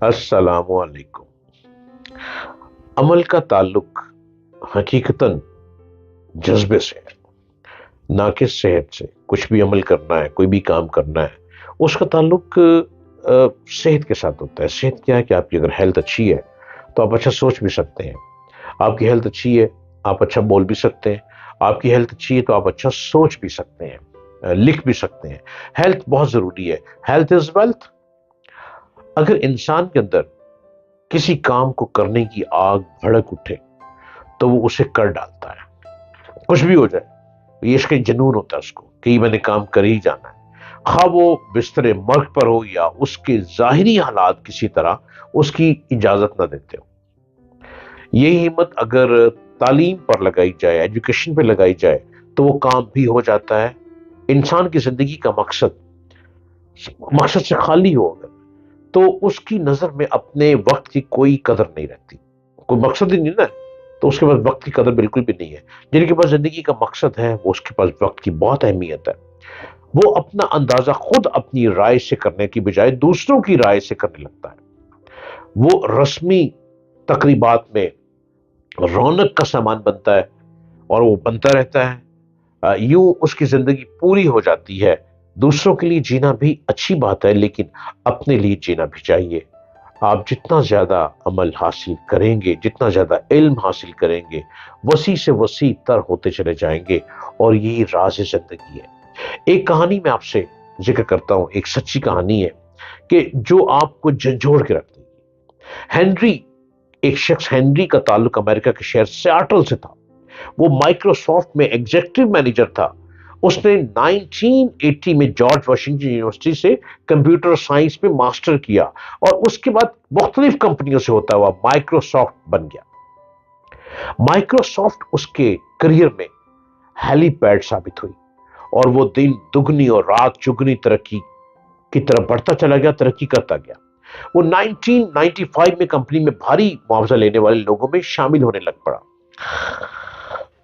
السلام علیکم۔ عمل کا تعلق حقیقتاً جذبے سے ہے، نہ کہ صحت سے۔ کچھ بھی عمل کرنا ہے، کوئی بھی کام کرنا ہے، اس کا تعلق صحت کے ساتھ ہوتا ہے۔ صحت کیا ہے کہ آپ کی اگر ہیلتھ اچھی ہے تو آپ اچھا سوچ بھی سکتے ہیں۔ آپ کی ہیلتھ اچھی ہے، آپ اچھا بول بھی سکتے ہیں۔ آپ کی ہیلتھ اچھی ہے تو آپ اچھا سوچ بھی سکتے ہیں، لکھ بھی سکتے ہیں۔ ہیلتھ بہت ضروری ہے۔ Health is wealth. اگر انسان کے اندر کسی کام کو کرنے کی آگ بھڑک اٹھے تو وہ اسے کر ڈالتا ہے، کچھ بھی ہو جائے۔ یہ اس کا جنون ہوتا ہے اس کو کہ میں نے کام کر ہی جانا ہے، خواہ وہ بستر مرگ پر ہو یا اس کے ظاہری حالات کسی طرح اس کی اجازت نہ دیتے ہو۔ یہی ہمت اگر تعلیم پر لگائی جائے، ایجوکیشن پہ لگائی جائے تو وہ کام بھی ہو جاتا ہے۔ انسان کی زندگی کا مقصد سے خالی ہو اگر، تو اس کی نظر میں اپنے وقت کی کوئی قدر نہیں رہتی۔ کوئی مقصد ہی نہیں نا، تو اس کے پاس وقت کی قدر بالکل بھی نہیں ہے۔ جن کے پاس زندگی کا مقصد ہے وہ اس کے پاس وقت کی بہت اہمیت ہے۔ وہ اپنا اندازہ خود اپنی رائے سے کرنے کی بجائے دوسروں کی رائے سے کرنے لگتا ہے۔ وہ رسمی تقریبات میں رونق کا سامان بنتا ہے اور وہ بنتا رہتا ہے۔ یوں اس کی زندگی پوری ہو جاتی ہے۔ دوسروں کے لیے جینا بھی اچھی بات ہے، لیکن اپنے لیے جینا بھی چاہیے۔ آپ جتنا زیادہ عمل حاصل کریں گے، جتنا زیادہ علم حاصل کریں گے، وسیع سے وسیع تر ہوتے چلے جائیں گے، اور یہی راز زندگی ہے۔ ایک کہانی میں آپ سے ذکر کرتا ہوں، ایک سچی کہانی ہے کہ جو آپ کو جھنجھوڑ کے رکھ دے گی۔ ہنری، ایک شخص ہنری کا تعلق امریکہ کے شہر سیاٹل سے تھا۔ وہ مائکروسافٹ میں ایگزیکٹو مینیجر تھا۔ اس نے 1980 میں جارج واشنگٹن یونیورسٹی سے کمپیوٹر سائنس میں ماسٹر کیا اور اس کے بعد مختلف کمپنیوں سے ہوتا ہوا مائکروسافٹ بن گیا۔ مائکروسافٹ اس کے کریئر میں ہیلی پیڈ ثابت ہوئی اور وہ دن دگنی اور رات چگنی ترقی کی طرف بڑھتا چلا گیا، ترقی کرتا گیا۔ وہ 1995 میں کمپنی میں بھاری معاوضہ لینے والے لوگوں میں شامل ہونے لگ پڑا،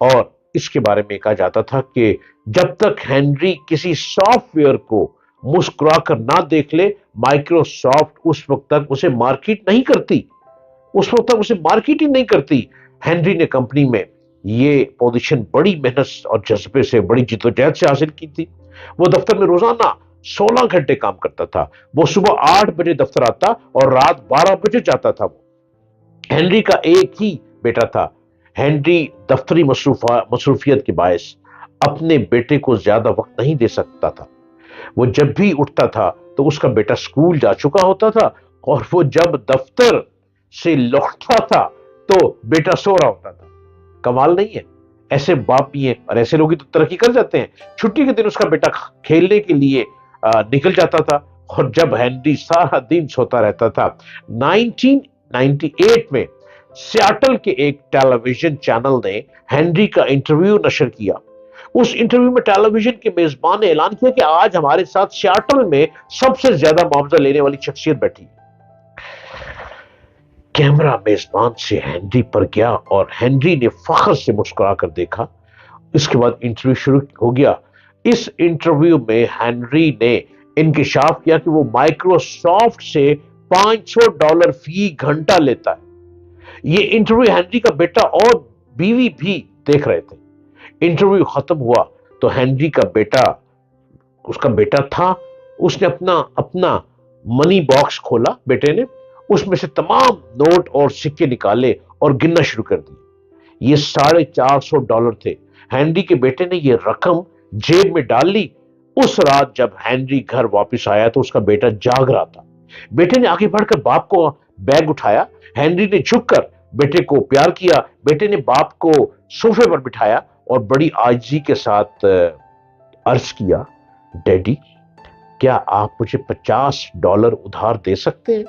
اور اس کے بارے میں کہا جاتا تھا کہ جب تک ہنری کسی سافٹ ویئر کو مسکرا کر نہ دیکھ لے، مائکروسافٹ اس وقت تک اسے مارکیٹ نہیں کرتی، اس وقت تک اسے مارکیٹ ہی نہیں کرتی۔ ہنری نے کمپنی میں یہ پوزیشن بڑی محنت اور جذبے سے، بڑی جدوجہد سے حاصل کی تھی۔ وہ دفتر میں روزانہ 16 گھنٹے کام کرتا تھا۔ وہ صبح 8 بجے دفتر آتا اور رات 12 بجے جاتا تھا۔ ہنری کا ایک ہی بیٹا تھا۔ ہنری دفتری مصروفیت کے باعث اپنے بیٹے کو زیادہ وقت نہیں دے سکتا تھا۔ وہ جب بھی اٹھتا تھا تو اس کا بیٹا اسکول جا چکا ہوتا تھا، اور وہ جب دفتر سے لوٹتا تھا تو بیٹا سو رہا ہوتا تھا۔ کمال نہیں ہے؟ ایسے باپ بھی ہیں اور ایسے لوگ ہی تو ترقی کر جاتے ہیں۔ چھٹی کے دن اس کا بیٹا کھیلنے کے لیے نکل جاتا تھا، اور جب ہنری سارا دن سوتا رہتا تھا۔ 1998 میں سیاٹل کے ایک ٹیلی ویژن چینل نے ہنری کا انٹرویو نشر کیا۔ اس انٹرویو میں ٹیلی ویژن کے میزبان نے اعلان کیا کہ آج ہمارے ساتھ سیاٹل میں سب سے زیادہ معاوضہ لینے والی شخصیت بیٹھی۔ کیمرہ میزبان سے ہنری پر گیا اور ہنری نے فخر سے مسکرا کر دیکھا۔ اس کے بعد انٹرویو شروع ہو گیا۔ اس انٹرویو میں ہنری نے انکشاف کیا کہ وہ مائکروسافٹ سے $500 فی گھنٹہ لیتا ہے۔ یہ انٹرویو ہنری کا بیٹا اور بیوی بھی دیکھ رہے تھے۔ انٹرویو ختم ہوا تو ہنری کا بیٹا، اس کا بیٹا تھا، اس نے اپنا منی باکس کھولا، بیٹے نے اس میں سے تمام نوٹ اور سکے نکالے اور گننا شروع کر دی۔ یہ $450 تھے۔ ہنری کے بیٹے نے یہ رقم جیب میں ڈال لی۔ اس رات جب ہنری گھر واپس آیا تو اس کا بیٹا جاگ رہا تھا۔ بیٹے نے آگے بڑھ کر باپ کو بیگ اٹھایا۔ ہنری نے جھک کر بیٹے کو پیار کیا۔ بیٹے نے باپ کو صوفے پر بٹھایا اور بڑی عاجزی کے ساتھ عرض کیا، ڈیڈی، کیا آپ مجھے $50 ادھار دے سکتے ہیں؟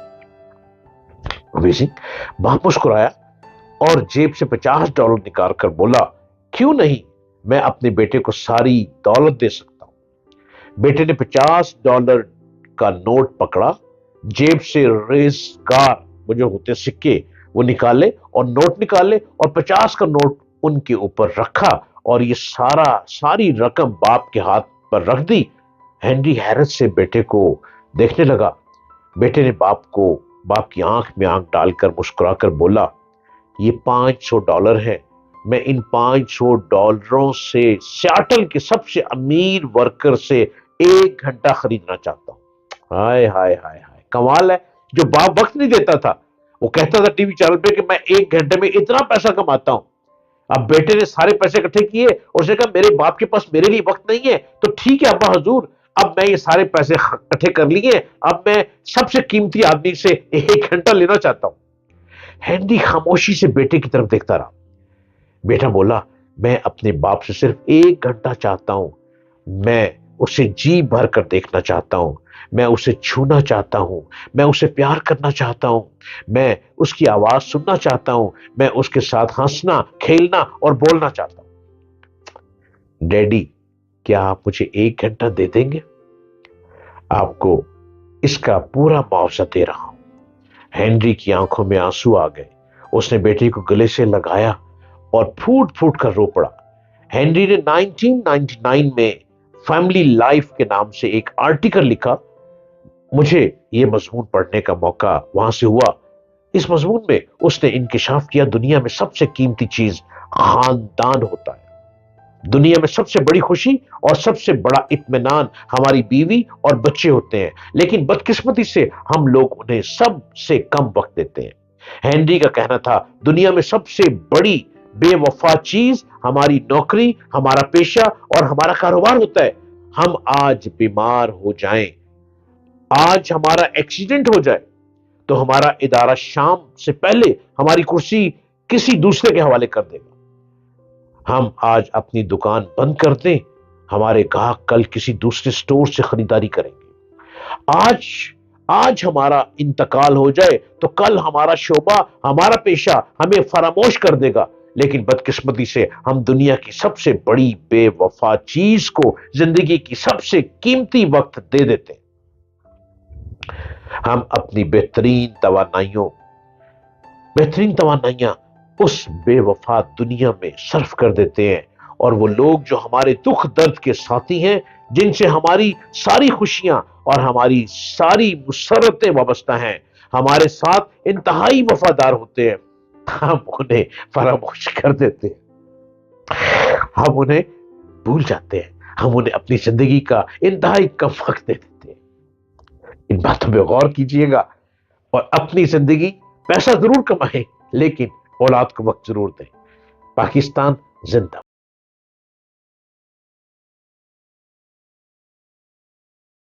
باپ مسکرایا اور جیب سے $50 نکال کر بولا، کیوں نہیں، میں اپنے بیٹے کو ساری دولت دے سکتا ہوں۔ بیٹے نے $50 کا نوٹ پکڑا، جیب سے ریزگار وہ جو ہوتے سکے وہ نکالے اور نوٹ نکالے اور 50 کا نوٹ ان کے اوپر رکھا، اور یہ ساری رقم باپ کے ہاتھ پر رکھ دی۔ ہنری حیرت سے بیٹے کو دیکھنے لگا۔ بیٹے نے باپ کو باپ کی آنکھ میں آنکھ ڈال کر مسکرا کر بولا، یہ $500 ہے، میں ان $500 سے سیاٹل کے سب سے امیر ورکر سے 1 گھنٹہ خریدنا چاہتا ہوں۔ ہائے ہائے ہائے ہائے، کمال ہے۔ جو باپ وقت نہیں دیتا تھا، وہ کہتا تھا ٹی وی چینل پہ کہ میں 1 گھنٹے میں اتنا پیسہ کماتا ہوں۔ اب بیٹے نے سارے پیسے اکٹھے کیے، اس نے کہا میرے باپ کے پاس میرے لیے وقت نہیں ہے، تو ٹھیک ہے ابا حضور، اب میں یہ سارے پیسے اکٹھے کر لیے، اب میں سب سے قیمتی آدمی سے 1 گھنٹہ لینا چاہتا ہوں۔ ہینری خاموشی سے بیٹے کی طرف دیکھتا رہا۔ بیٹا بولا، میں اپنے باپ سے صرف 1 گھنٹہ چاہتا ہوں، میں اسے جی بھر کر دیکھنا چاہتا ہوں، میں اسے چھونا چاہتا ہوں، میں اسے پیار کرنا چاہتا ہوں، میں اس کی آواز سننا چاہتا ہوں، میں اس کے ساتھ ہنسنا، کھیلنا اور بولنا چاہتا ہوں۔ ڈیڈی، کیا آپ مجھے 1 گھنٹہ دے دیں گے؟ آپ کو اس کا پورا معاوضہ دے رہا ہوں۔ ہینری کی آنکھوں میں آنسو آ گئے۔ اس نے بیٹے کو گلے سے لگایا اور پھوٹ پھوٹ کر رو پڑا۔ ہینری نے 1999 میں فیملی لائف کے نام سے ایک آرٹیکل لکھا۔ مجھے یہ مضمون پڑھنے کا موقع وہاں سے ہوا۔ اس مضمون میں اس نے انکشاف کیا دنیا میں سب سے قیمتی چیز خاندان ہوتا ہے۔ دنیا میں سب سے بڑی خوشی اور سب سے بڑا اطمینان ہماری بیوی اور بچے ہوتے ہیں، لیکن بدقسمتی سے ہم لوگ انہیں سب سے کم وقت دیتے ہیں۔ ہینری کا کہنا تھا، دنیا میں سب سے بڑی بے وفا چیز ہماری نوکری، ہمارا پیشہ اور ہمارا کاروبار ہوتا ہے۔ ہم آج بیمار ہو جائیں، آج ہمارا ایکسیڈنٹ ہو جائے، تو ہمارا ادارہ شام سے پہلے ہماری کرسی کسی دوسرے کے حوالے کر دے گا۔ ہم آج اپنی دکان بند کر دیں، ہمارے گاہک کل کسی دوسرے سٹور سے خریداری کریں گے۔ آج ہمارا انتقال ہو جائے تو کل ہمارا شعبہ، ہمارا پیشہ ہمیں فراموش کر دے گا، لیکن بدقسمتی سے ہم دنیا کی سب سے بڑی بے وفا چیز کو، زندگی کی سب سے قیمتی وقت دے دیتے ہیں۔ ہم اپنی بہترین توانائیاں اس بے وفا دنیا میں صرف کر دیتے ہیں، اور وہ لوگ جو ہمارے دکھ درد کے ساتھی ہیں، جن سے ہماری ساری خوشیاں اور ہماری ساری مسرتیں وابستہ ہیں، ہمارے ساتھ انتہائی وفادار ہوتے ہیں، ہم انہیں فراموش کر دیتے ہیں، ہم انہیں بھول جاتے ہیں، ہم انہیں اپنی زندگی کا انتہائی کم وقت دے دیتے ہیں۔ ان باتوں پہ غور کیجئے گا اور اپنی زندگی، پیسہ ضرور کمائیں لیکن اولاد کو وقت ضرور دیں۔ پاکستان زندہ